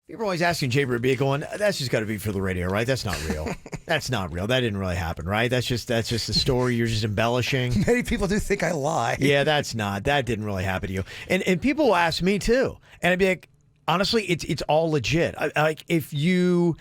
People are always asking Jbird, be going, that's just got to be for the radio, right? That's not real. That's not real. That didn't really happen, right? That's just a story. You're just embellishing. Many people do think I lie. Yeah, that didn't really happen to you. And people will ask me too. And I'd be like, honestly, it's all legit. Like if you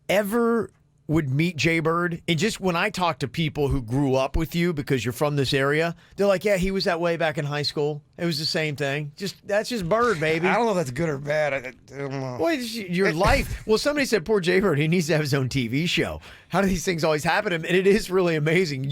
ever would meet Jbird, and just when I talk to people who grew up with you because you're from this area, they're like, yeah, he was that way back in high school. It was the same thing. That's just Bird, baby. I don't know if that's good or bad. I don't know. Well, it's your life. Well, somebody said, poor Jbird, he needs to have his own TV show. How do these things always happen to him? And it is really amazing.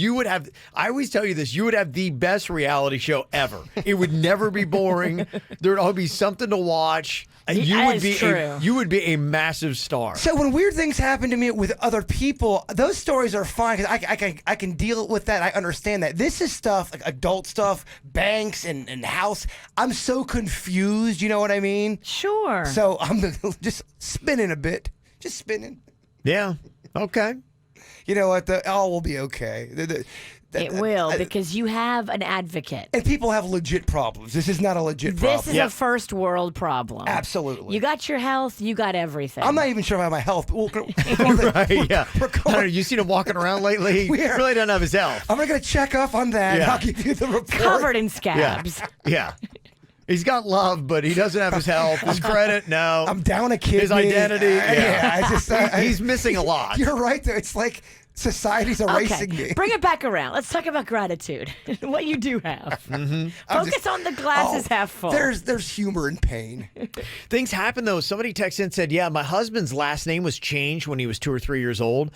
I always tell you this, you would have the best reality show ever. It would never be boring. There would always be something to watch. And you would be a massive star. So when weird things happen to me with other people, those stories are fine because I can deal with that. I understand that. This is stuff like adult stuff, banks and house. I'm so confused. You know what I mean? Sure. So I'm just spinning a bit, just spinning. Yeah. Okay. You know what? All will be okay. It will, because you have an advocate. And people have legit problems. This is not a legit problem. This is a first world problem. Absolutely. You got your health, you got everything. I'm not even sure about my health. But Right, yeah. You seen him walking around lately? He really doesn't have his health. I'm going to check up on that. Yeah. I'll give you the report. Covered in scabs. Yeah. He's got love, but he doesn't have his health. His credit, no. I'm down a kidney. His identity, he's missing a lot. You're right there. It's like society's erasing me. Bring it back around. Let's talk about gratitude. What you do have. Focus on the glasses half full. There's humor in pain. Things happen, though. Somebody texted in and said, yeah, my husband's last name was changed when he was 2 or 3 years old.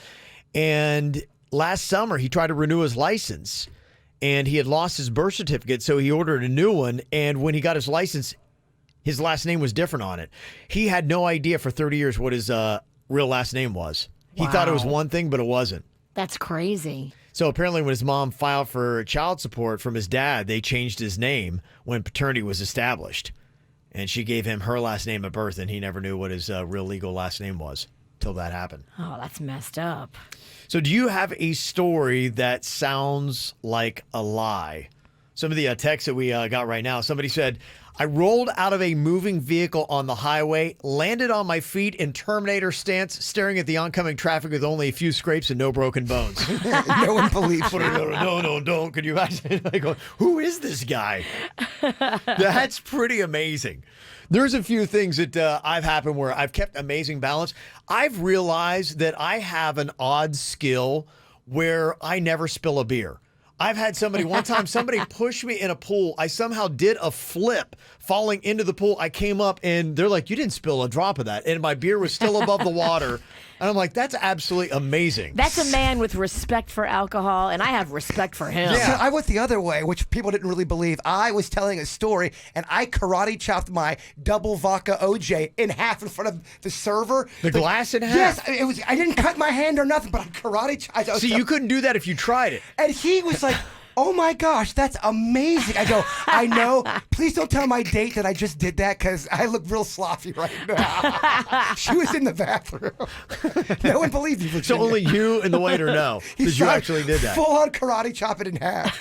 And last summer, he tried to renew his license. And he had lost his birth certificate, so he ordered a new one. And when he got his license, his last name was different on it. He had no idea for 30 years what his real last name was. He thought it was one thing, but it wasn't. That's crazy. So apparently when his mom filed for child support from his dad, they changed his name when paternity was established. And she gave him her last name at birth, and he never knew what his real legal last name was till that happened. Oh, that's messed up. So do you have a story that sounds like a lie? Some of the texts that we got right now, somebody said, I rolled out of a moving vehicle on the highway, landed on my feet in Terminator stance, staring at the oncoming traffic with only a few scrapes and no broken bones. No one believes me. No, don't. Could you imagine? I go, who is this guy? That's pretty amazing. There's a few things that I've happened where I've kept amazing balance. I've realized that I have an odd skill where I never spill a beer. I've had one time somebody pushed me in a pool. I somehow did a flip falling into the pool. I came up and they're like, you didn't spill a drop of that. And my beer was still above the water. And I'm like, that's absolutely amazing. That's a man with respect for alcohol, and I have respect for him. Yeah. So I went the other way, which people didn't really believe. I was telling a story, and I karate chopped my double vodka OJ in half in front of the server. The glass in half? Yes. It was. I didn't cut my hand or nothing, but I karate chopped. See, you couldn't do that if you tried it. And he was like, oh my gosh, that's amazing. I go, I know. Please don't tell my date that I just did that because I look real sloppy right now. She was in the bathroom. No one believed me. So only you and the waiter know that you actually did that. Full on karate chop it in half.